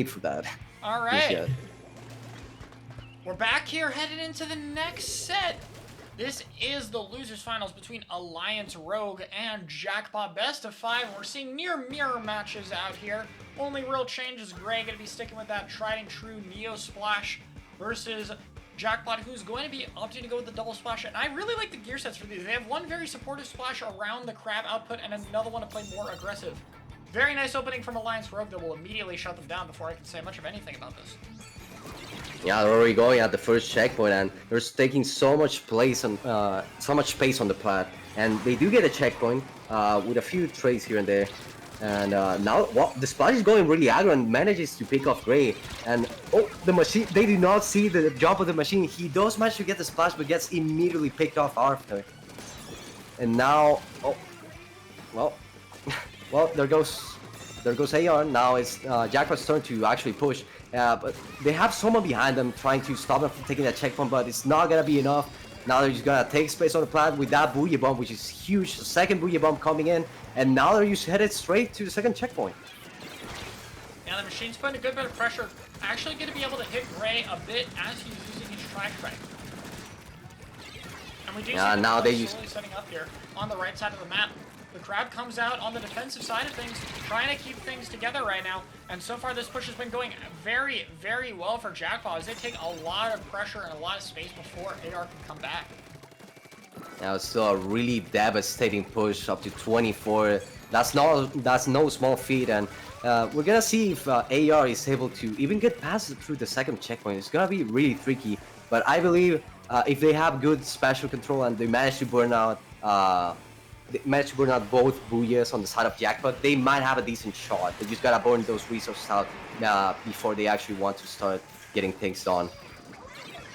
for that. All right. We're back here headed into the next set. This is the losers finals between Alliance Rogue and Jackpot best of 5. We're seeing near mirror matches out here. Only real change is Gray going to be sticking with that tried and true Neo Splash versus Jackpot, who's going to be opting to go with the double splash. And I really like the gear sets for these. They have one very supportive splash around the crab output and another one to play more aggressive. Very nice opening from Alliance Rogue that will immediately shut them down before I can say much of anything about this. Yeah, they're already going at the first checkpoint, and they're taking so much place on, so much space on the plat, and they do get a checkpoint with a few trades here and there. And now, well, the splash is going really aggro and manages to pick off Gray. And oh, the machine, they do not see the jump of the machine. He does manage to get the splash, but gets immediately picked off after. And now, oh, well, well, there goes AR. Now it's Jackpot's turn to actually push. But they have someone behind them trying to stop them from taking that checkpoint, but it's not gonna be enough. Now they're just gonna take space on the plat with that Booyah Bomb, which is huge. Second Booyah Bomb coming in, and now they're just headed straight to the second checkpoint. Yeah, the machine's putting a good bit of pressure. Actually gonna be able to hit Gray a bit as he's using his track strike. And we do see now they slowly setting up here on the right side of the map. The crab comes out on the defensive side of things, trying to keep things together right now. And so far, this push has been going very, very well for Jackpot as they take a lot of pressure and a lot of space before AR can come back. Now it's still a really devastating push up to 24. That's no small feat, and we're gonna see if AR is able to even get past through the second checkpoint. It's gonna be really tricky, but I believe if they have good special control and they manage to burn out. Both Booyahs on the side of Jackpot, they might have a decent shot. They just gotta burn those resources out before they actually want to start getting things done.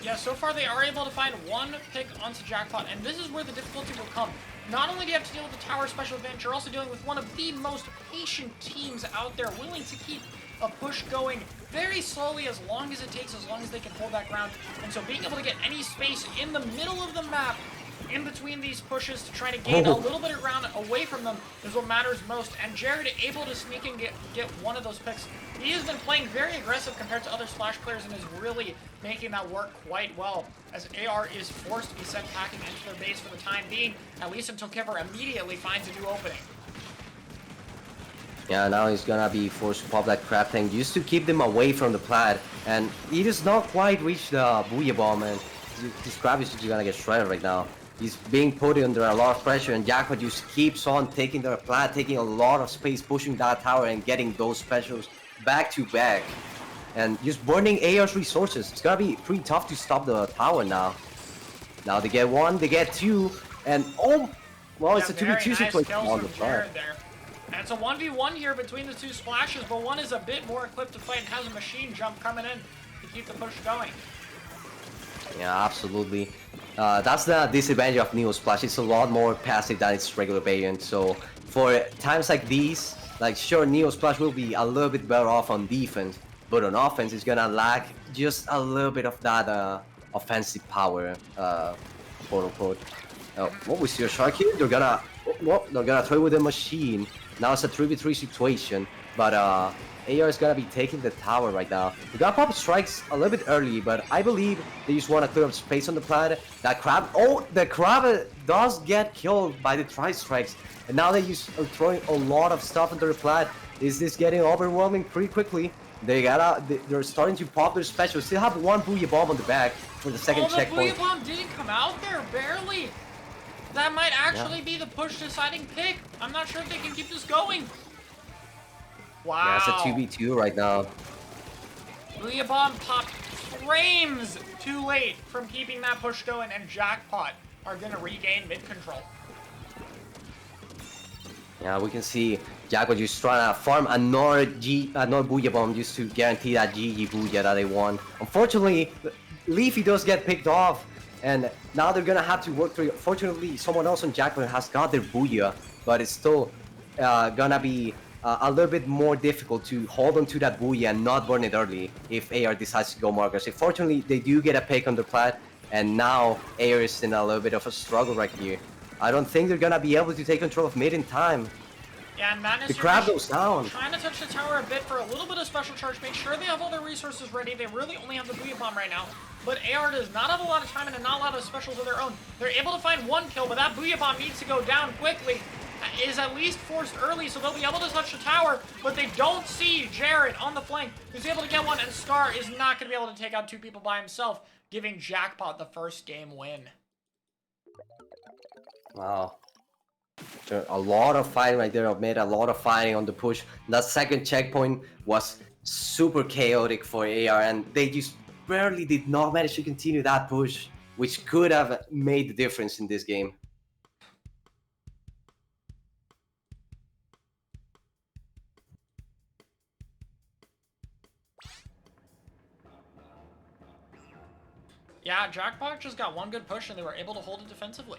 Yeah, so far they are able to find one pick onto Jackpot, and this is where the difficulty will come. Not only do you have to deal with the tower special advantage, you're also dealing with one of the most patient teams out there, willing to keep a push going very slowly as long as it takes, as long as they can hold that ground. And so being able to get any space in the middle of the map in between these pushes to try to gain a little bit of ground away from them is what matters most. And Jared able to sneak and get one of those picks. He has been playing very aggressive compared to other Splash players and is really making that work quite well, as AR is forced to be sent packing into their base for the time being, at least until Kipper immediately finds a new opening. Yeah, now he's gonna be forced to pop that crab tank just to keep them away from the plat, and he does not quite reach the Booyah Bomb, and this crab is just gonna get shredded right now. He's being put under a lot of pressure, and Jackpot just keeps on taking their plat, taking a lot of space, pushing that tower and getting those specials back to back. And just burning AR's resources. It's gonna be pretty tough to stop the tower now. Now they get one, they get two, and oh, well, it's a 2v2 situation on the plat. And it's a 1v1 here between the two splashes, but one is a bit more equipped to fight and has a machine jump coming in to keep the push going. Yeah, absolutely. That's the disadvantage of Neo Splash. It's a lot more passive than its regular variant. So for times like these, like sure, Neo Splash will be a little bit better off on defense, but on offense, it's gonna lack just a little bit of that offensive power, quote unquote. What we see a shark here? They're gonna throw with the machine. Now it's a 3v3 situation, but AR is gonna be taking the tower right now. The Jackpot strikes a little bit early, but I believe they just want to clear up space on the plat. That crab, oh, the crab does get killed by the tri-strikes, and now they just are throwing a lot of stuff into the plat. Is this getting overwhelming pretty quickly? They're starting to pop their special. Still have one Booyah Bomb on the back for the second checkpoint. The Booyah Bomb didn't come out there, barely. That might actually be the push deciding pick. I'm not sure if they can keep this going. Wow. Yeah, it's a 2v2 right now. Booyah Bomb popped frames too late from keeping that push going, and Jackpot are going to regain mid-control. Yeah, we can see Jackpot just trying to farm another Booyah Bomb just to guarantee that GG Booyah that they want. Unfortunately, Leafy does get picked off, and now they're gonna have to work through it. Fortunately, someone else on Jackpot has got their Booyah, but it's still gonna be a little bit more difficult to hold on to that Booyah and not burn it early if AR decides to go more aggressive. Fortunately, they do get a pick on the plat, and now AR is in a little bit of a struggle right here. I don't think they're gonna be able to take control of mid in time. Yeah, and Madness The here crab just goes down. trying to touch the tower a bit for a little bit of special charge. Make sure they have all their resources ready. They really only have the Booyah Bomb right now. But AR does not have a lot of time and not a lot of specials of their own. They're able to find one kill, but that Booyah Bomb needs to go down quickly. Is at least forced early, so they'll be able to touch the tower, but they don't see Jared on the flank, who's able to get one, and Scar is not going to be able to take out two people by himself, giving Jackpot the first game win. Wow. A lot of fighting right there. I've made a lot of fighting on the push. That second checkpoint was super chaotic for AR, and they just barely did not manage to continue that push, which could have made the difference in this game. Yeah, Jackpot just got one good push and they were able to hold it defensively.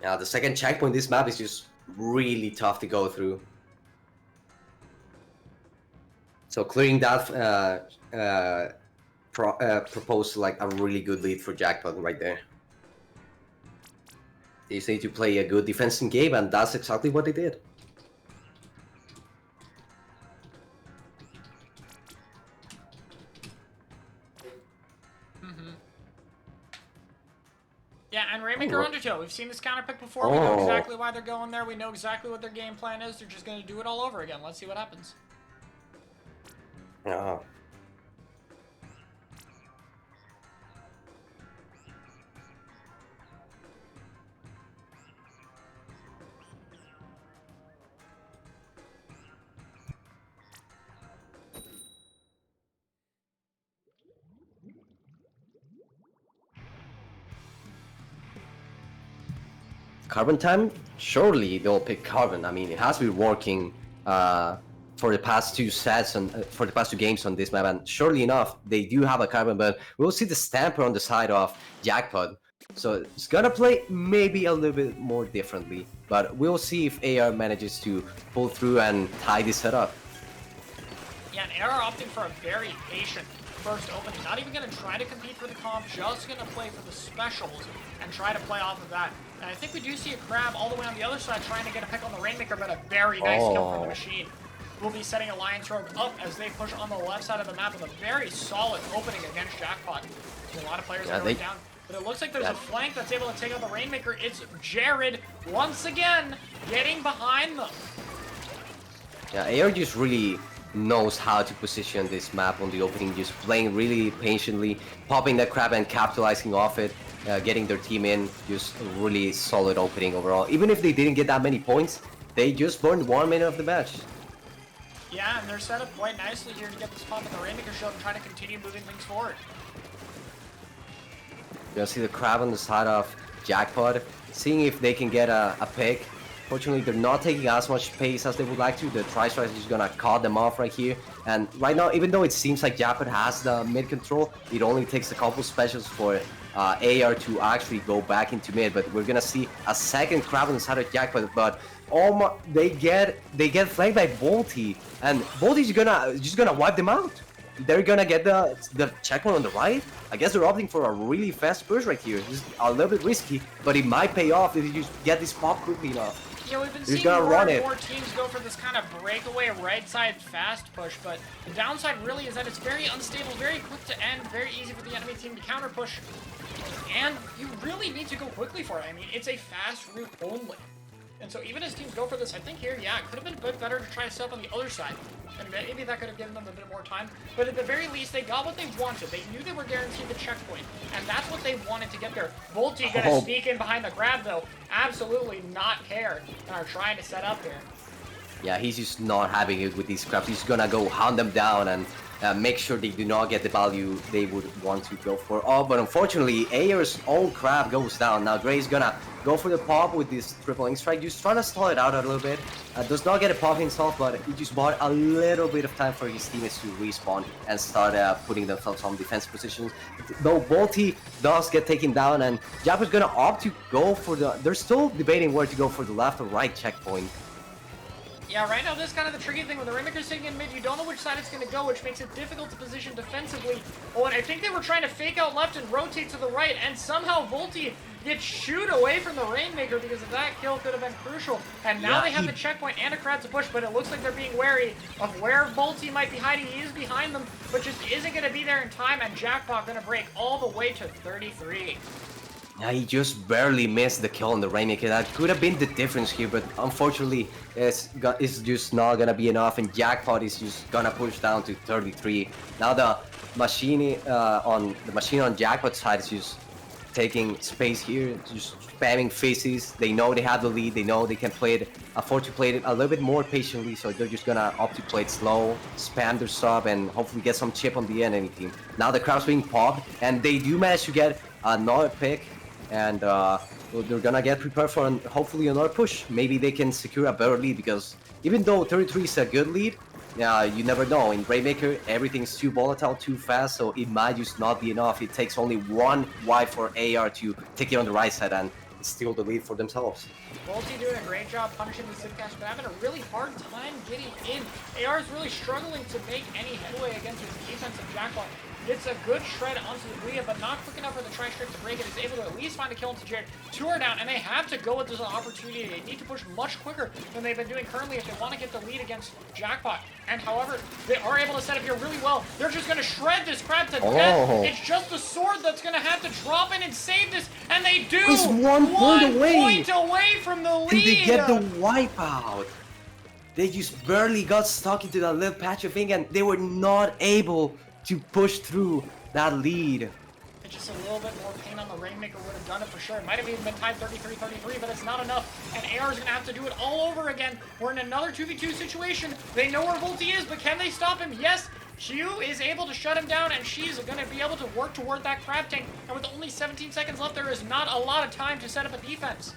Now, the second checkpoint, this map is just really tough to go through. So clearing that proposed like a really good lead for Jackpot right there. They just need to play a good defensive game, and that's exactly what they did. Yeah, and Rainmaker Undertow, we've seen this counter pick before. We know exactly why they're going there. We know exactly what their game plan is. They're just going to do it all over again. Let's see what happens. Yeah. Carbon time? Surely they'll pick Carbon. I mean, it has been working for the past two sets and for the past two games on this map, and surely enough, they do have a Carbon, but we'll see the Stamper on the side of Jackpot. So it's gonna play maybe a little bit more differently, but we'll see if AR manages to pull through and tie this setup. Yeah, and AR opting for a very patient first opening. Not even going to try to compete for the comp, just going to play for the specials and try to play off of that. And I think we do see a Crab all the way on the other side trying to get a pick on the Rainmaker, but a very nice kill from the Machine. We'll be setting Alliance Rogue up as they push on the left side of the map with a very solid opening against Jackpot. There's a lot of players that are down. But it looks like there's a flank that's able to take out the Rainmaker. It's Jared, once again, getting behind them. Yeah, AR just really knows how to position this map on the opening, just playing really patiently, popping that crab and capitalizing off it, getting their team in. Just a really solid opening overall. Even if they didn't get that many points, they just burned 1 minute of the match. Yeah, and they're set up quite nicely here to get this pop in the Rainmaker show and try to continue moving things forward. You're gonna see the crab on the side of Jackpot, seeing if they can get a pick. Fortunately, they're not taking as much pace as they would like to. The Tri-Strike is just gonna cut them off right here. And right now, even though it seems like Jackpot has the mid control, it only takes a couple specials for AR to actually go back into mid. But we're gonna see a second crab on the side of Jackpot. But they get flanked by Volty, and Volty's just gonna wipe them out. They're gonna get the checkpoint on the right. I guess they're opting for a really fast push right here. This is a little bit risky, but it might pay off if you just get this pop quickly enough. Yeah, we've been seeing more and more teams go for this kind of breakaway right side fast push, but the downside really is that it's very unstable, very quick to end, very easy for the enemy team to counter push, and you really need to go quickly for it. I mean, it's a fast route only. And so even as teams go for this, I think here, yeah, it could have been a bit better to try to set up on the other side. And maybe that could have given them a bit more time. But at the very least, they got what they wanted. They knew they were guaranteed the checkpoint. And that's what they wanted to get there. Volty gonna sneak in behind the grab, though. Absolutely not care. And are trying to set up here. Yeah, he's just not having it with these crabs. He's gonna go hunt them down and make sure they do not get the value they would want to go for. Oh, but unfortunately, AR's own crab goes down. Now Gray's gonna go for the pop with this triple ink strike. Just trying to stall it out a little bit. Does not get a pop himself, but he just bought a little bit of time for his teammates to respawn and start putting themselves on defense positions. Though Volty does get taken down, and Jackpot's gonna opt to go for the... They're still debating where to go for the left or right checkpoint. Yeah, right now this is kind of the tricky thing with the Rainmaker sitting in mid. You don't know which side it's going to go, which makes it difficult to position defensively. Oh, and I think they were trying to fake out left and rotate to the right, and somehow Volty Get shoot away from the Rainmaker because of that kill could have been crucial. And now they have the checkpoint and a crowd to push, but it looks like they're being wary of where Volty might be hiding. He is behind them, but just isn't going to be there in time, and Jackpot going to break all the way to 33. Yeah, he just barely missed the kill on the Rainmaker. That could have been the difference here, but unfortunately, it's just not gonna be enough, and Jackpot is just gonna push down to 33. Now the machine on Jackpot's side is just taking space here, just spamming faces. They know they have the lead. They know they can afford to play it a little bit more patiently, so they're just gonna opt to play it slow, spam their sub, and hopefully get some chip on the enemy team. Now the crowd's being popped, and they do manage to get another pick. And they're gonna get prepared for hopefully another push. Maybe they can secure a better lead, because even though 33 is a good lead, you never know. In Rainmaker, everything's too volatile, too fast, so it might just not be enough. It takes only one wipe for AR to take it on the right side and steal the lead for themselves. Volty doing a great job punishing the Simcash, but having a really hard time getting in. AR is really struggling to make any headway against his defensive Jackpot. Gets a good shred onto the Bria, but not quick enough for the Tri-Strike to break it. Is able to at least find a kill into Jared. 2 are down, and they have to go with this opportunity. They need to push much quicker than they've been doing currently if they want to get the lead against Jackpot. And however, they are able to set up here really well. They're just going to shred this crab to death. It's just the sword that's going to have to drop in and save this, and they do! He's 1 point away from the lead! And they get the wipeout. They just barely got stuck into that little patch of ink, and they were not able to push through that lead. Just a little bit more pain on the Rainmaker would have done it for sure. It might have even been tied 33-33, but it's not enough. And AR is going to have to do it all over again. We're in another 2v2 situation. They know where Volty is, but can they stop him? Yes. Q is able to shut him down, and she's going to be able to work toward that crab tank. And with only 17 seconds left, there is not a lot of time to set up a defense.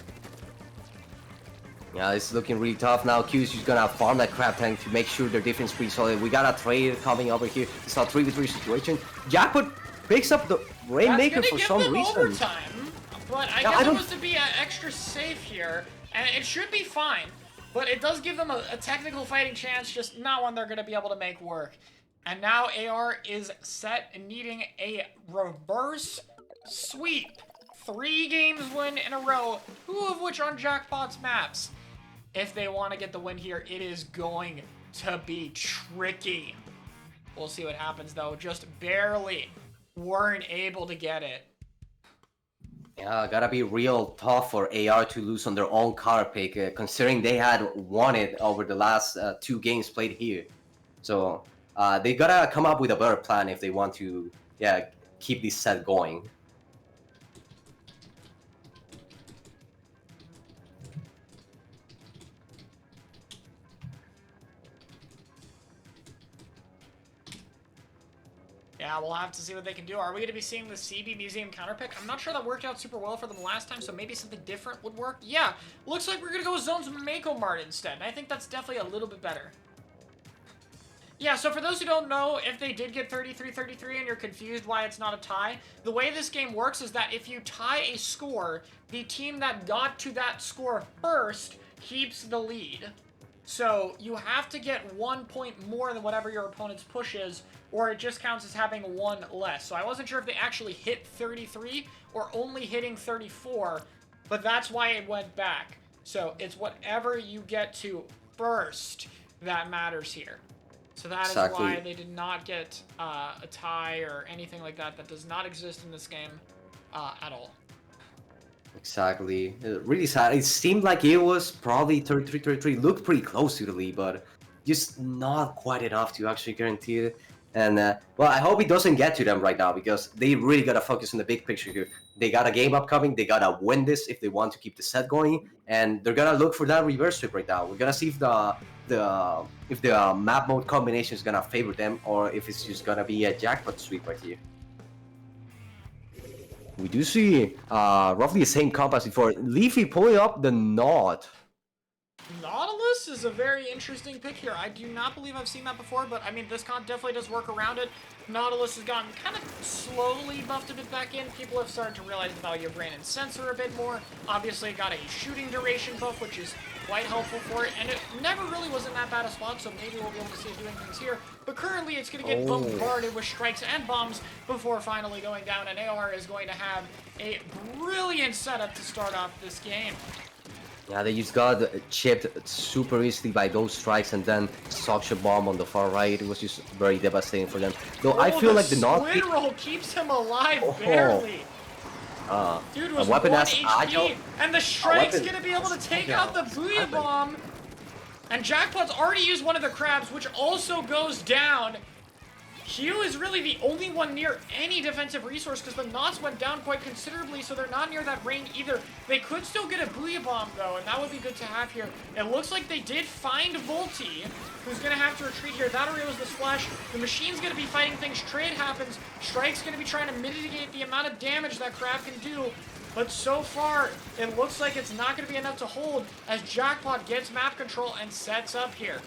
Yeah, it's looking really tough now. Q's just gonna farm that crab tank to make sure their defense is pretty solid. We got a trade coming over here. It's a 3v3 situation. Jackpot picks up the Rainmaker for some reason. Overtime, but I guess it was to be extra safe here, and it should be fine. But it does give them a technical fighting chance, just not one they're gonna be able to make work. And now AR is set and needing a reverse sweep. 3 games win in a row, 2 of which on Jackpot's maps. If they want to get the win here, it is going to be tricky. We'll see what happens, though. Just barely weren't able to get it. Yeah, gotta be real tough for AR to lose on their own card pick, considering they had won it over the last 2 games played here. So they gotta come up with a better plan if they want to, keep this set going. Yeah, we'll have to see what they can do. Are we going to be seeing the CB Museum counterpick? I'm not sure that worked out super well for them last time, so maybe something different would work. Yeah, looks like we're going to go with Zone's Mako Mart instead, and I think that's definitely a little bit better. Yeah, so for those who don't know, if they did get 33-33 and you're confused why it's not a tie, the way this game works is that if you tie a score, the team that got to that score first keeps the lead. So you have to get 1 point more than whatever your opponent's push is, or it just counts as having 1 less. So I wasn't sure if they actually hit 33 or only hitting 34, but that's why it went back. So it's whatever you get to first that matters here. So that is why they did not get a tie or anything like that. That does not exist in this game at all. Exactly. Really sad. It seemed like it was probably 33-33. Looked pretty close to the lead, but just not quite enough to actually guarantee it. And, well, I hope it doesn't get to them right now, because they really got to focus on the big picture here. They got a game upcoming. They got to win this if they want to keep the set going. And they're going to look for that reverse sweep right now. We're going to see if the map mode combination is going to favor them, or if it's just going to be a Jackpot sweep right here. We do see roughly the same comp as before. Leafy pulling up the Knot. Nautilus is a very interesting pick here. I do not believe I've seen that before, but I mean, this comp definitely does work around it. Nautilus has gotten kind of slowly buffed a bit back in. People have started to realize the value of Brain and Sensor a bit more. Obviously, got a shooting duration buff, which is quite helpful for it, and it never really was in that bad a spot, so maybe we'll be able to see it doing things here. But currently, it's going to get bombarded with strikes and bombs before finally going down, and AR is going to have a brilliant setup to start off this game. Yeah, they just got chipped super easily by those strikes, and then suction bomb on the far right. It was just very devastating for them. Though I feel like the squid roll keeps him alive barely. Dude was 1 HP, and the strike's gonna be able to take out the Booyah Bomb. And Jackpot's already used one of the crabs, which also goes down. Hugh is really the only one near any defensive resource because the knots went down quite considerably, so they're not near that range either. They could still get a Booyah Bomb, though, and that would be good to have here. It looks like they did find Volti, who's going to have to retreat here. That was the splash. The machine's going to be fighting things. Trade happens. Strike's going to be trying to mitigate the amount of damage that Crab can do. But so far, it looks like it's not going to be enough to hold as Jackpot gets map control and sets up here.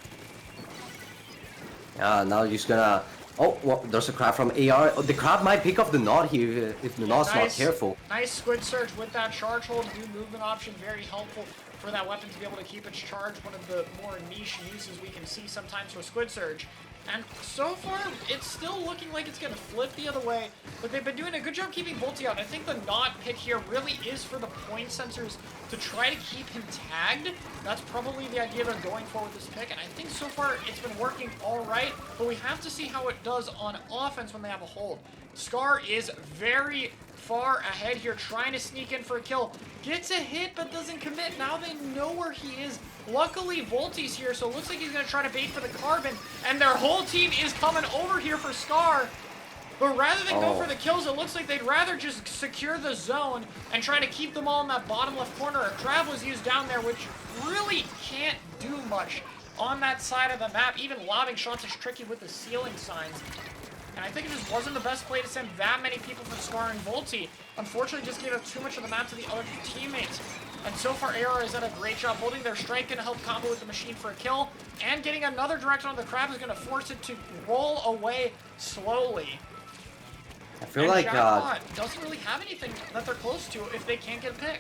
Yeah, now you're just gonna... Oh, well, there's a crab from AR. Oh, the crab might pick up the knot here if the knot's not careful. Nice squid surge with that charge hold. New movement option, very helpful for that weapon to be able to keep its charge. One of the more niche uses we can see sometimes for squid surge. And so far, it's still looking like it's going to flip the other way, but they've been doing a good job keeping Volti out. I think the knot pick here really is for the point sensors to try to keep him tagged. That's probably the idea they're going for with this pick, and I think so far it's been working all right, but we have to see how it does on offense when they have a hold. Scar is very far ahead here, trying to sneak in for a kill. Gets a hit, but doesn't commit. Now they know where he is. Luckily, Volti's here, so it looks like he's going to try to bait for the carbon, and their whole team is coming over here for Scar. But rather than go for the kills, it looks like they'd rather just secure the zone and try to keep them all in that bottom left corner. A crab was used down there, which really can't do much on that side of the map. Even lobbing shots is tricky with the ceiling signs. And I think it just wasn't the best play to send that many people for Scar and Volti. Unfortunately, just gave up too much of the map to the other teammates. And so far, AR has done a great job holding their strike, going to help combo with the machine for a kill. And getting another direct on the crab is going to force it to roll away slowly. I feel like Jackpot doesn't really have anything that they're close to if they can't get a pick.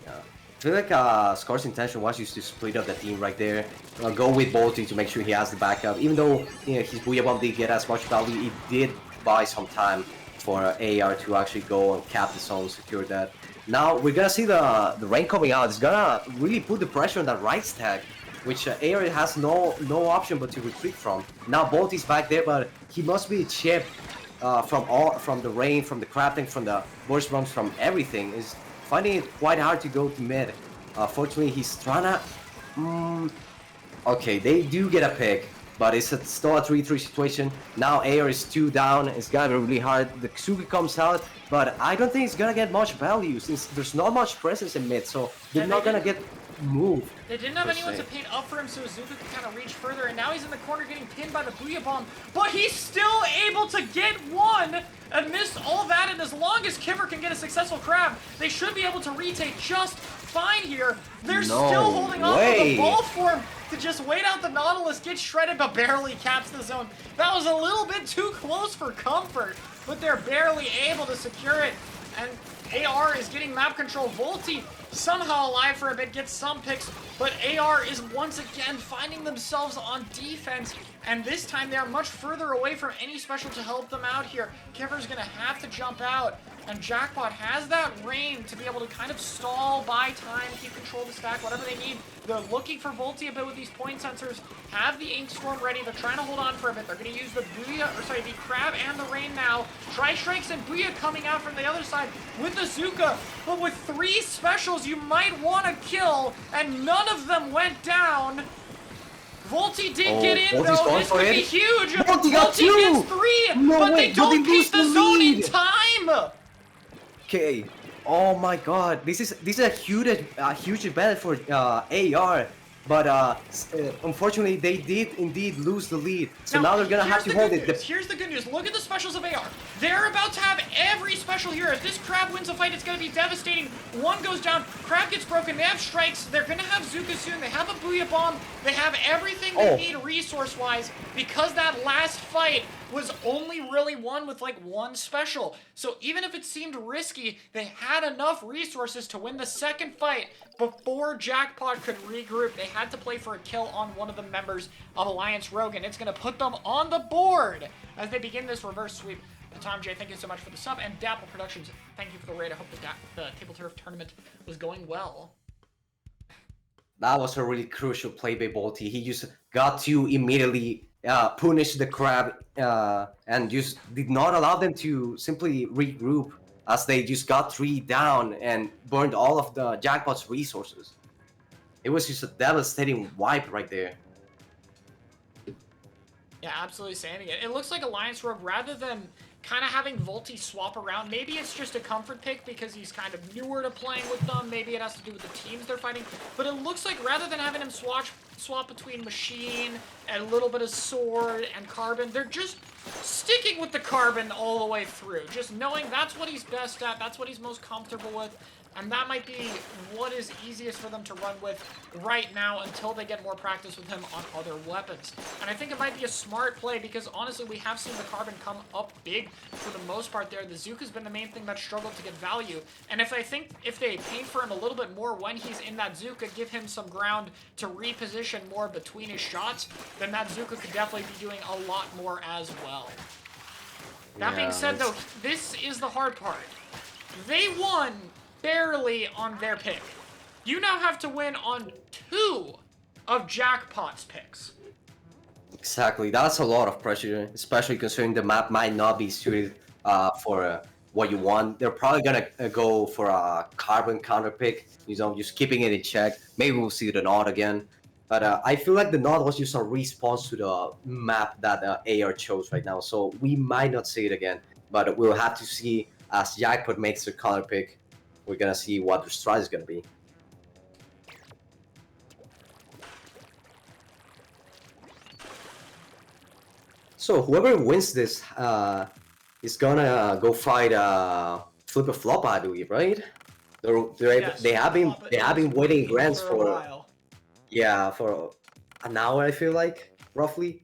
Yeah. I feel like Scar's intention was just to split up the team right there. Go with Volti to make sure he has the backup. Even though his Booyah Bomb didn't get as much value, it did buy some time for AR to actually go and cap the zone, secure that. Now we're gonna see the rain coming out. It's gonna really put the pressure on that right stack, which AR has no option but to retreat from. Now Volti's back there, but he must be chipped from the rain, from the crafting, from the burst bombs, from everything. Is finding it quite hard to go to mid. Fortunately, he's trying to... Okay, they do get a pick, but it's still a 3-3 situation. Now AR is 2 down. It's gonna be really hard. The Suki comes out, but I don't think it's gonna get much value since there's not much presence in mid, so they're not gonna get moved. They didn't have anyone to paint up for him, so Azuka could kind of reach further, and now he's in the corner getting pinned by the Booyah Bomb, but he's still able to get one amidst all that, and as long as Kivver can get a successful crab, they should be able to retake just fine here. They're still holding on to the ball for him to just wait out the Nautilus, get shredded, but barely caps the zone. That was a little bit too close for comfort, but they're barely able to secure it, and AR is getting map control. Volti somehow alive for a bit, gets some picks, but AR is once again finding themselves on defense, and this time they are much further away from any special to help them out here. Kivver's gonna have to jump out, and Jackpot has that rain to be able to kind of stall, buy time, keep control of the stack, whatever they need. They're looking for Volti a bit with these point sensors, have the Ink Storm ready. They're trying to hold on for a bit. They're going to use the the Crab and the Rain now. Tri-Strikes and Booyah coming out from the other side with the Zuka. But with 3 specials you might want to kill, and none of them went down. Volti did get in, though. This could be huge. Volti gets 3, but they don't keep the zone in time. Okay. Oh my God, this is a huge advantage for AR, but unfortunately they did indeed lose the lead. So now they're gonna have to hold it. Here's the good news. Look at the specials of AR. They're about to have every special here. If this Crab wins a fight, it's gonna be devastating. One goes down, Crab gets broken. They have strikes. They're gonna have Zuka soon. They have a Booyah Bomb. They have everything they need resource-wise because that last fight was only really won with like 1 special. So even if it seemed risky, they had enough resources to win the second fight before Jackpot could regroup, they had to play for a kill on one of the members of Alliance Rogue, and it's going to put them on the board as they begin this reverse sweep. Tom J, thank you so much for the sub, and Dapple Productions, thank you for the raid. I hope the Table Turf tournament was going well. That was a really crucial play by Bolty. He just got to immediately punish the crab and just did not allow them to simply regroup, as they just got 3 down and burned all of the Jackpot's resources. It was just a devastating wipe right there. Yeah, absolutely saying it. It looks like Alliance Rogue, rather than kind of having Volty swap around, maybe it's just a comfort pick because he's kind of newer to playing with them, maybe it has to do with the teams they're fighting, but it looks like rather than having him swap between Machine and a little bit of Sword and Carbon, they're just sticking with the Carbon all the way through, just knowing that's what he's best at, that's what he's most comfortable with, and that might be what is easiest for them to run with right now until they get more practice with him on other weapons. And I think it might be a smart play because honestly we have seen the Carbon come up big for the most part there. The Zook has been the main thing that struggled to get value. And if they paint for him a little bit more when he's in that Zuka, give him some ground to reposition more between his shots, then that Zuka could definitely be doing a lot more as well. That being said though, this is the hard part. They won barely on their pick. You now have to win on 2 of Jackpot's picks. Exactly, that's a lot of pressure, especially considering the map might not be suited for what you want. They're probably gonna go for a Carbon counter pick, you know, just keeping it in check. Maybe we'll see the Nod again. But I feel like the Nod was just a response to the map that AR chose right now, so we might not see it again. But we'll have to see as Jackpot makes the color pick. We're gonna see what the strat is gonna be. So whoever wins this is gonna go fight Flip a Flop, I believe, right? They have been waiting grants for for an hour. I feel like roughly,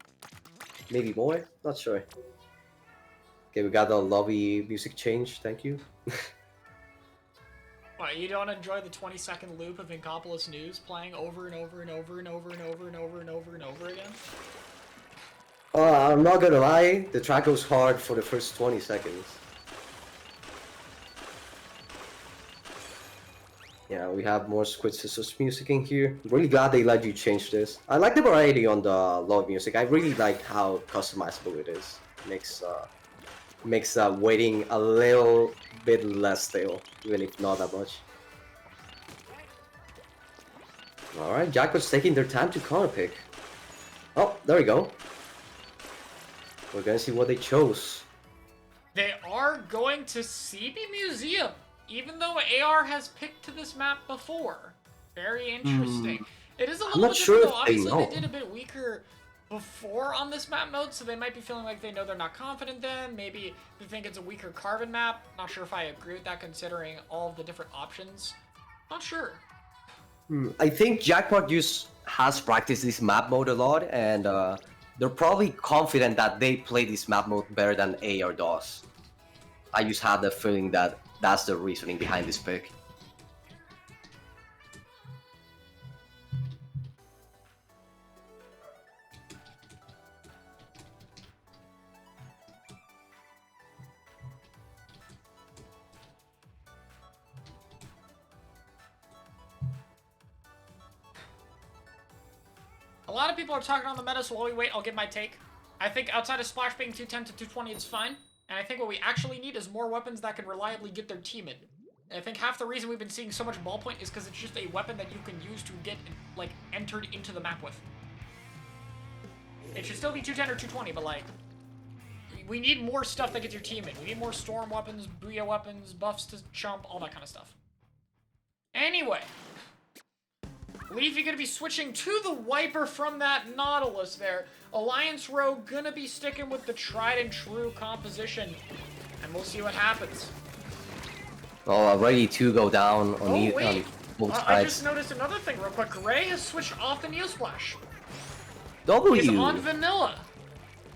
maybe more. Not sure. Okay, we got the lobby music change. Thank you. What, you don't enjoy the 20-second loop of Incopolis News playing over and over and over and over and over and over and over and over again? I'm not gonna lie, the track goes hard for the first 20 seconds. Yeah, we have more Squid Sisters music in here. I'm really glad they let you change this. I like the variety on the lobby music. I really like how customizable it is. Makes waiting a little bit less stale, even if not that much. Alright, Jackpot's taking their time to counter pick. Oh, there we go. We're gonna see what they chose. They are going to CB Museum, even though AR has picked to this map before. Very interesting. It is a little bit different though. Obviously, they did a bit weaker before on this map mode, so they might be feeling like they know they're not confident then. Maybe they think it's a weaker Carbon map. Not sure if I agree with that considering all of the different options. Not sure. I think Jackpot just has practiced this map mode a lot, and they're probably confident that they play this map mode better than AR does. I just have the feeling that that's the reasoning behind this pick. A lot of people are talking on the meta, so while we wait, I'll give my take. I think outside of Splash being 210 to 220, it's fine. And I think what we actually need is more weapons that can reliably get their team in. And I think half the reason we've been seeing so much ballpoint is because it's just a weapon that you can use to get, like, entered into the map with. It should still be 210 or 220, but, like, we need more stuff that gets your team in. We need more storm weapons, booyah weapons, buffs to chump, all that kind of stuff. Anyway. Leafy gonna be switching to the Wiper from that Nautilus there. Alliance Rogue gonna be sticking with the tried and true composition. And we'll see what happens. Well, ready to go down on, wait. Both sides. I just noticed another thing real quick. Gray has switched off the Neosplash. W. He's on Vanilla.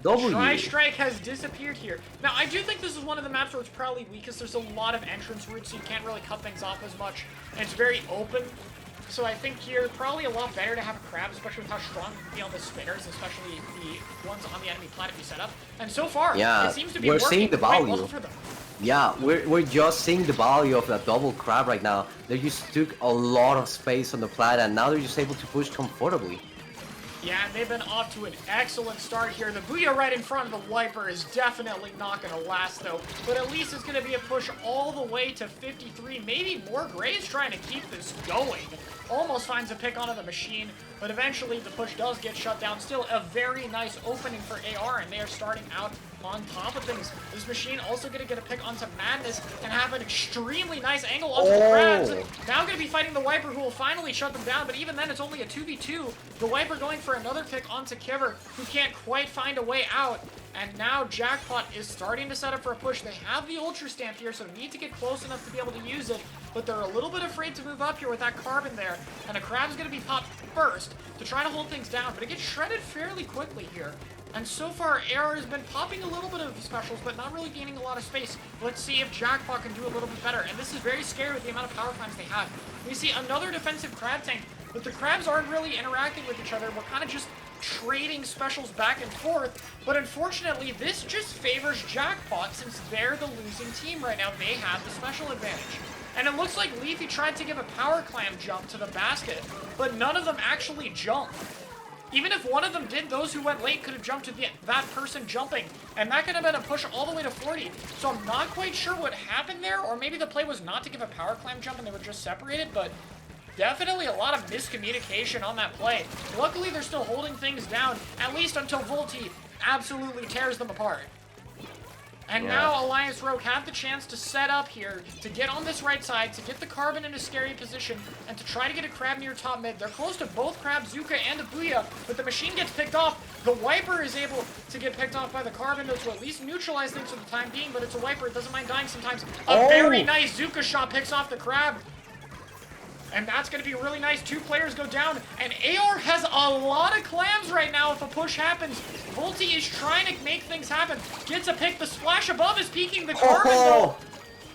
W. Tri-Strike has disappeared here. Now, I do think this is one of the maps where it's probably weakest. There's a lot of entrance routes, so you can't really cut things off as much. And it's very open. So I think here, probably a lot better to have a crab, especially with how strong you can be on the spinners, especially the ones on the enemy plat if you set up. And so far, it seems to be working seeing the quite value. well for them. Yeah, we're just seeing the value of the double crab right now. They just took a lot of space on the plat, and now they're just able to push comfortably. Yeah, and they've been off to an excellent start here. The Booyah right in front of the Wiper is definitely not going to last, though. But at least it's going to be a push all the way to 53. Maybe more Gray's trying to keep this going. Almost finds a pick onto the machine, but eventually the push does get shut down. Still a very nice opening for AR, and they are starting out on top of things. This machine also going to get a pick onto Madness and have an extremely nice angle onto the Crabs. Now going to be fighting the Wiper, who will finally shut them down, but even then it's only a 2v2. The Wiper going for another pick onto Kiver, who can't quite find a way out. And now Jackpot is starting to set up for a push. They have the Ultra Stamp here, so need to get close enough to be able to use it. But they're a little bit afraid to move up here with that Carbon there. And a Crab's going to be popped first to try to hold things down. But it gets shredded fairly quickly here. And so far, AR has been popping a little bit of specials, but not really gaining a lot of space. Let's see if Jackpot can do a little bit better. And this is very scary with the amount of power climbs they have. We see another defensive Crab tank, but the Crabs aren't really interacting with each other. We're kind of just trading specials back and forth, but unfortunately this just favors Jackpot since they're the losing team right now. They have the special advantage. And it looks like Leafy tried to give a power clam jump to the basket, but none of them actually jumped. Even if one of them did, those who went late could have jumped to that person jumping, and that could have been a push all the way to 40. So I'm not quite sure what happened there, or maybe the play was not to give a power clam jump and they were just separated, but definitely a lot of miscommunication on that play. Luckily, they're still holding things down, at least until Volti absolutely tears them apart. And now Alliance Rogue have the chance to set up here, to get on this right side, to get the Carbon in a scary position, and to try to get a Crab near top mid. They're close to both Crab, Zuka, and a Booyah, but the machine gets picked off. The Wiper is able to get picked off by the Carbon, though, to at least neutralize things for the time being, but it's a Wiper. It doesn't mind dying sometimes. A very nice Zuka shot picks off the Crab. And that's going to be really nice. 2 players go down, and AR has a lot of clams right now if a push happens. Volti is trying to make things happen. Gets a pick. The splash above is peeking the Carbon, though.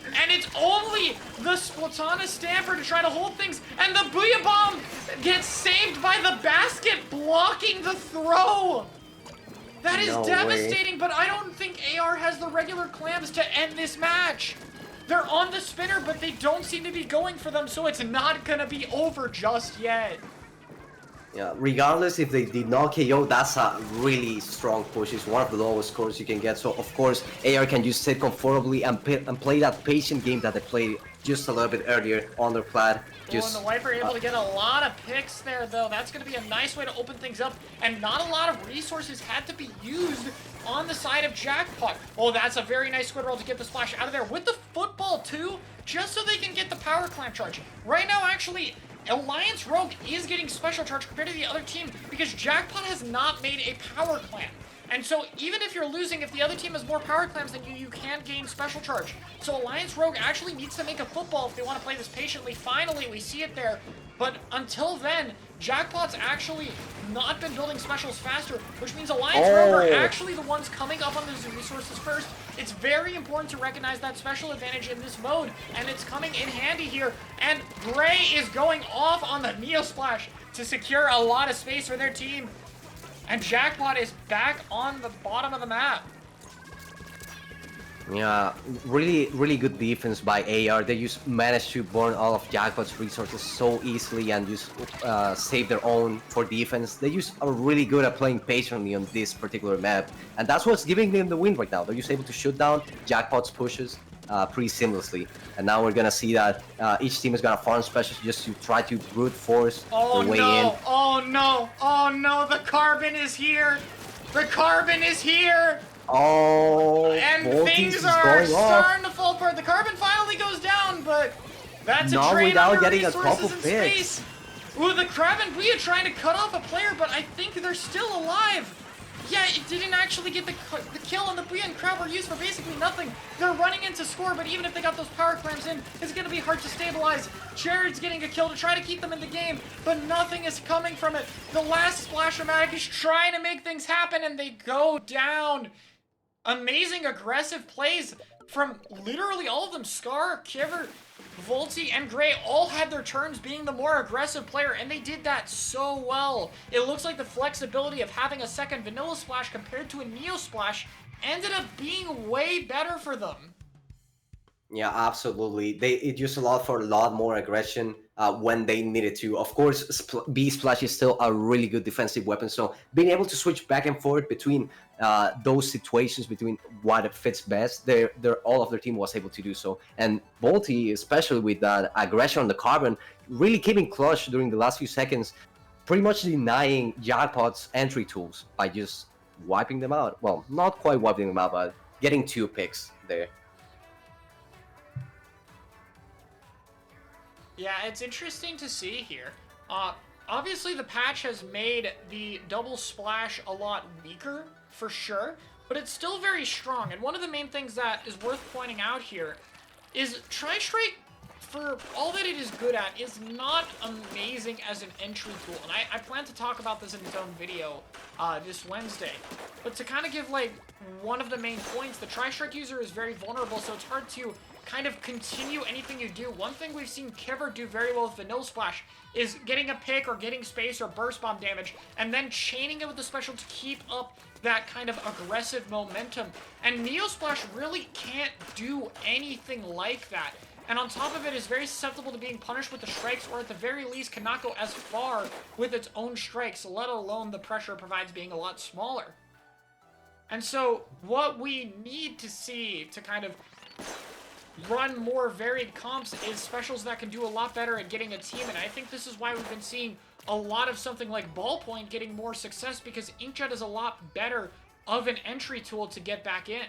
And it's only the Splatana Stamper to try to hold things, and the Booyah Bomb gets saved by the basket blocking the throw. That is devastating, but I don't think AR has the regular clams to end this match. They're on the spinner, but they don't seem to be going for them, so it's not gonna be over just yet. Yeah, regardless if they did not KO, that's a really strong push. It's one of the lowest scores you can get. So of course, AR can just sit comfortably and play that patient game that they played just a little bit earlier on their plat. And the Wiper able to get a lot of picks there, though. That's going to be a nice way to open things up, and not a lot of resources had to be used on the side of Jackpot. Oh, that's a very nice squid roll to get the splash out of there with the football, too, just so they can get the power clamp charge. Right now, actually, Alliance Rogue is getting special charge compared to the other team because Jackpot has not made a power clamp. And so even if you're losing, if the other team has more power clams than you, you can gain special charge. So Alliance Rogue actually needs to make a football if they want to play this patiently. Finally, we see it there. But until then, Jackpot's actually not been building specials faster, which means Alliance Rogue are actually the ones coming up on those resources first. It's very important to recognize that special advantage in this mode, and it's coming in handy here. And Gray is going off on the Neo Splash to secure a lot of space for their team. And Jackpot is back on the bottom of the map. Yeah, really good defense by AR. They just managed to burn all of Jackpot's resources so easily and just save their own for defense. They just are really good at playing patiently on this particular map. And that's what's giving them the win right now. They're just able to shoot down Jackpot's pushes pretty seamlessly. And now we're gonna see that each team is gonna farm specials just to try to brute force their way in. Oh no! Oh no! The Carbon is here! The Carbon is here! Oh, and things are starting to fall apart. The Carbon finally goes down, but that's a drain on their resources and space. Ooh, the Crab and Booyah trying to cut off a player, but I think they're still alive. Yeah, it didn't actually get the kill, and the Booyah and Crab were used for basically nothing. They're running into score, but even if they got those power clams in, it's going to be hard to stabilize. Jared's getting a kill to try to keep them in the game, but nothing is coming from it. The last Splash-O-Matic is trying to make things happen, and they go down. Amazing aggressive plays from literally all of them. Scar, Kiver, Volty, and Gray all had their turns being the more aggressive player, and they did that so well. It looks like the flexibility of having a second Vanilla Splash compared to a Neo Splash ended up being way better for them. Yeah, absolutely. It just allowed for a lot more aggression when they needed to. Of course, B Splash is still a really good defensive weapon, so being able to switch back and forth between those situations, between what fits best, all of their team was able to do so. And Volty, especially with that aggression on the carbon, really keeping clutch during the last few seconds, pretty much denying Jackpot's entry tools by just wiping them out. Well, not quite wiping them out, but getting 2 picks there. Yeah, it's interesting to see here. Obviously, the patch has made the double splash a lot weaker, for sure, but it's still very strong. And one of the main things that is worth pointing out here is Tri-Strike, for all that it is good at, is not amazing as an entry tool. And I plan to talk about this in its own video this Wednesday. But to kind of give, like, one of the main points, the Tri-Strike user is very vulnerable, so it's hard to kind of continue anything you do. One thing we've seen Kiver do very well with Vanilla Splash is getting a pick or getting space or burst bomb damage and then chaining it with the special to keep up that kind of aggressive momentum. And Neo Splash really can't do anything like that. And on top of it, is very susceptible to being punished with the strikes, or at the very least cannot go as far with its own strikes, let alone the pressure it provides being a lot smaller. And so what we need to see to kind of run more varied comps is specials that can do a lot better at getting a team, and I think this is why we've been seeing a lot of something like Ballpoint getting more success, because Inkjet is a lot better of an entry tool to get back in.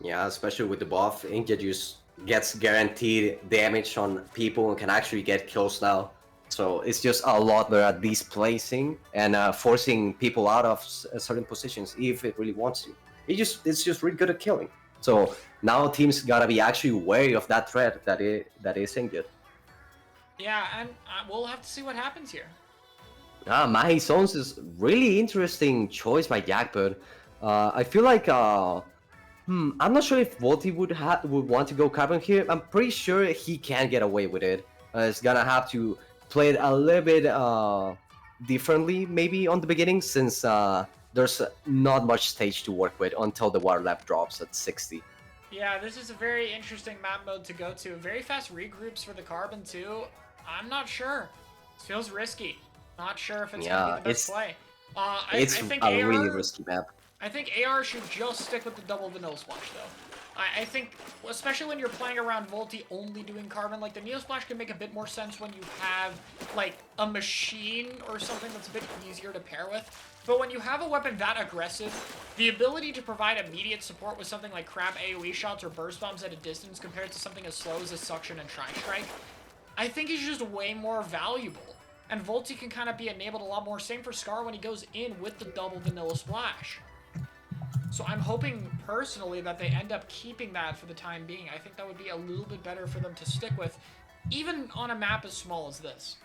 Yeah, especially with the buff, Inkjet just gets guaranteed damage on people and can actually get kills now. So it's just a lot better at displacing and forcing people out of certain positions if it really wants to. It's just really good at killing. So now teams gotta be actually wary of that threat that is Inkjet. Yeah, and we'll have to see what happens here. Mahi Zones is really interesting choice by Jackpot. I feel like I'm not sure if Volty would want to go Carbon here. I'm pretty sure he can get away with it. It's gonna have to play it a little bit differently maybe on the beginning, since there's not much stage to work with until the water lap drops at 60. Yeah, this is a very interesting map mode to go to. Very fast regroups for the Carbon too. I'm not sure. It feels risky. Not sure if it's gonna be the best play. I think a AR, really risky map. I think AR should just stick with the double Vanilla Splash though. I think, especially when you're playing around Volty only doing Carbon, like the Neo Splash can make a bit more sense when you have like a machine or something that's a bit easier to pair with. But when you have a weapon that aggressive, the ability to provide immediate support with something like crab AoE shots or burst bombs at a distance compared to something as slow as a Suction and Tri-Strike, I think is just way more valuable. And Volty can kind of be enabled a lot more. Same for Scar when he goes in with the double Vanilla Splash. So I'm hoping personally that they end up keeping that for the time being. I think that would be a little bit better for them to stick with, even on a map as small as this.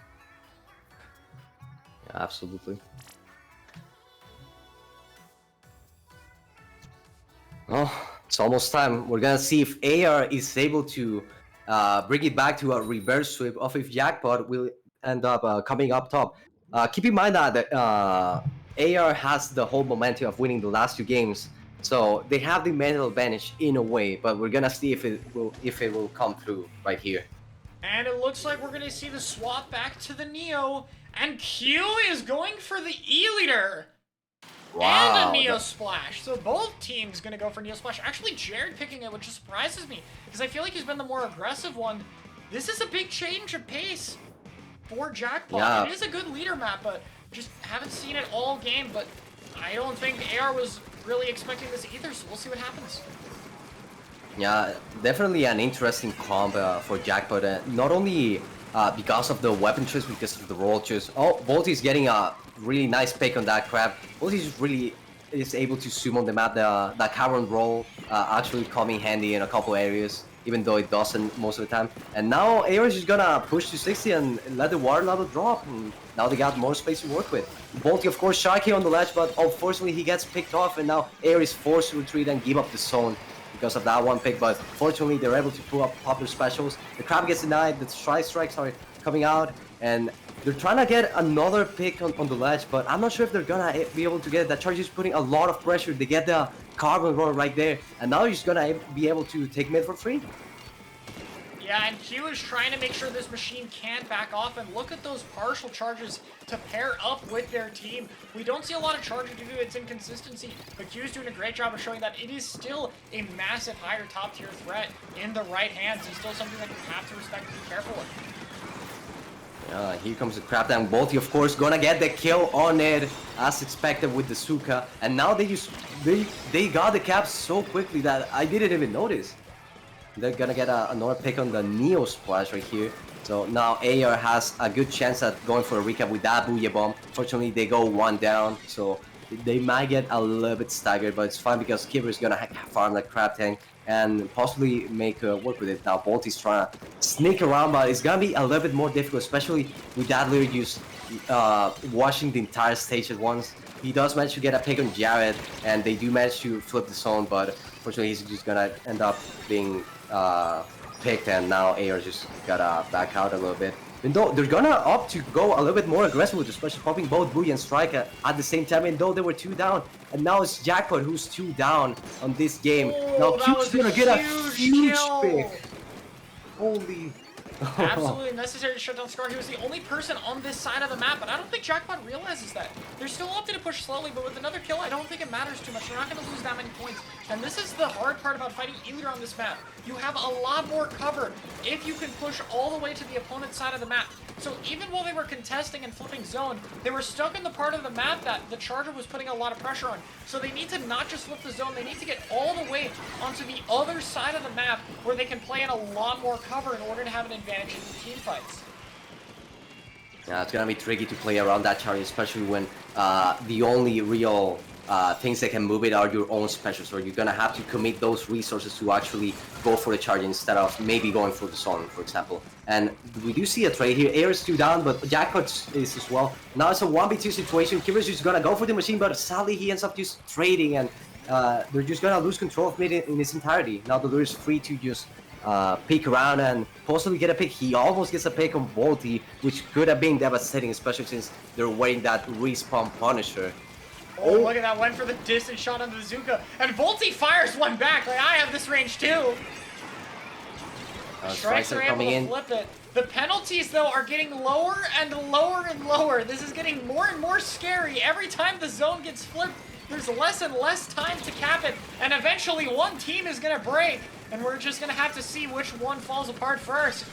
Yeah, absolutely. Oh, it's almost time. We're gonna see if AR is able to bring it back to a reverse sweep, or if Jackpot will end up coming up top. Keep in mind that AR has the whole momentum of winning the last 2 games, so they have the mental advantage in a way. But we're gonna see if it will come through right here. And it looks like we're gonna see the swap back to the Neo, and Q is going for the E-Leader. Wow, and a Neo Splash. So both teams gonna go for Neo Splash. Actually, Jared picking it, which just surprises me, because I feel like he's been the more aggressive one. This is a big change of pace for Jackpot. Yeah. It is a good leader map, but just haven't seen it all game. But I don't think AR was really expecting this either, so we'll see what happens. Yeah, definitely an interesting comp for Jackpot. Not only because of the weapon choice, because of the roll choice. Oh, Volty is getting a really nice pick on that crab. Volty really is able to zoom on the map. The carbon roll actually coming handy in a couple areas, even though it doesn't most of the time. And now AR is just gonna push to 60 and let the water level drop. And now they got more space to work with. Volty, of course, sharky on the ledge, but unfortunately he gets picked off, and now AR is forced to retreat and give up the zone. because of that one pick, but fortunately they're able to pull up popular specials. The crab gets denied, the strikes are coming out, and they're trying to get another pick on the ledge, but I'm not sure if they're gonna be able to get it. That charge is putting a lot of pressure. They get the carbon roll right there, and now he's gonna be able to take mid for free. Yeah, and Q is trying to make sure this machine can't back off, and look at those partial charges to pair up with their team. We don't see a lot of charging due to its inconsistency, but Q is doing a great job of showing that it is still a massive higher top tier threat in the right hands, and still something that you have to respect and be careful with. Here comes the crab down. Volty, of course, gonna get the kill on it as expected with the Suka, and now they got the cap so quickly that I didn't even notice. They're gonna get another pick on the Neo Splash right here. So now AR has a good chance at going for a recap with that Booyah Bomb. Fortunately, they go one down, so they might get a little bit staggered, but it's fine because Kibber is gonna farm that crab tank and possibly make work with it. Now Volty's trying to sneak around, but it's gonna be a little bit more difficult, especially with that lyric use watching the entire stage at once. He does manage to get a pick on Jared, and they do manage to flip the zone, but fortunately he's just gonna end up being picked, and now AR just gotta back out a little bit. Even though they're gonna opt to go a little bit more aggressive with the special, popping both Booyah and Strike at the same time, even though they were 2 down. And now it's Jackpot who's 2 down on this game. Now Q's gonna get a huge pick. Holy. Absolutely necessary to shut down Scar. He was the only person on this side of the map, but I don't think Jackpot realizes that. They're still opting to push slowly, but with another kill, I don't think it matters too much. They're not going to lose that many points. And this is the hard part about fighting either on this map. You have a lot more cover if you can push all the way to the opponent's side of the map. So even while they were contesting and flipping zone, they were stuck in the part of the map that the Charger was putting a lot of pressure on. So they need to not just flip the zone, they need to get all the way onto the other side of the map where they can play in a lot more cover in order to have an advantage in the team fights. Yeah, it's gonna be tricky to play around that charge, especially when the only real things that can move it are your own specials, or you're gonna have to commit those resources to actually go for the charge instead of maybe going for the zone, for example. And we do see a trade here. Air is 2 down, but Jackpot is as well. Now it's a 1v2 situation. Kibber's just gonna go for the machine, but sadly he ends up just trading, and they're just gonna lose control of mid in its entirety. Now the lure is free to just peek around and possibly get a pick. He almost gets a pick on Volty, which could have been devastating, especially since they're wearing that respawn Punisher. Oh, look at that. Went for the distance shot on the Bazooka. And Volty fires one back. Like, I have this range too. Strikes are able to flip it. The penalties, though, are getting lower and lower and lower. This is getting more and more scary. Every time the zone gets flipped, there's less and less time to cap it. And eventually, one team is going to break. And we're just going to have to see which one falls apart first.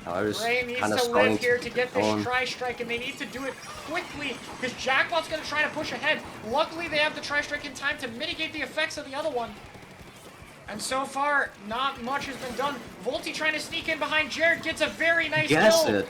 Ray needs to live here to get this tri-strike, and they need to do it quickly because Jackpot's going to try to push ahead. Luckily, they have the tri-strike in time to mitigate the effects of the other one. And so far, not much has been done. Volty trying to sneak in behind Jared, gets a very nice kill.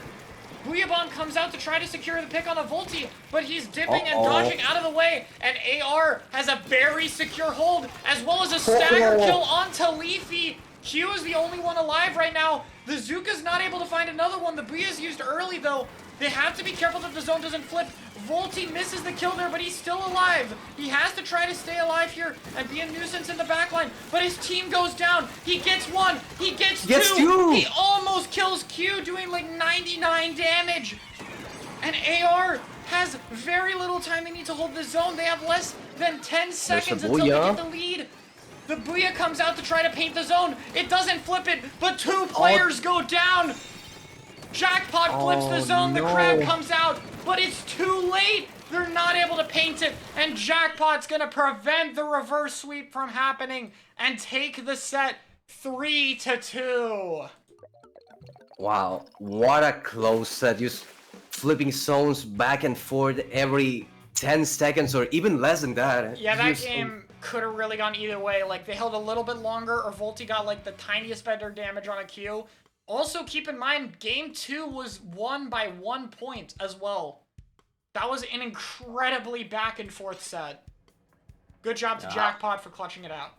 Booyah Bomb comes out to try to secure the pick on the Volty, but he's dipping and dodging out of the way, and AR has a very secure hold, as well as a stagger kill onto Leafy. Q is the only one alive right now. The Zuka's not able to find another one. The Booyah's used early, though. They have to be careful that the zone doesn't flip. Volty misses the kill there, but he's still alive. He has to try to stay alive here and be a nuisance in the backline, but his team goes down. He gets 1. He gets 2. He almost kills Q, doing like 99 damage. And AR has very little time. They need to hold the zone. They have less than 10 seconds until they get the lead. The Booyah comes out to try to paint the zone. It doesn't flip it, but 2 players go down. Jackpot flips the zone. The crab comes out, but it's too late. They're not able to paint it, and Jackpot's gonna prevent the reverse sweep from happening and take the set 3-2. Wow, what a close set. Just flipping zones back and forth every 10 seconds or even less than that. Yeah, that game could have really gone either way. Like, they held a little bit longer, or Volty got like the tiniest better damage on a Q. Also, keep in mind, game 2 was won by 1 point as well. That was an incredibly back and forth set. Good job to Jackpot for clutching it out.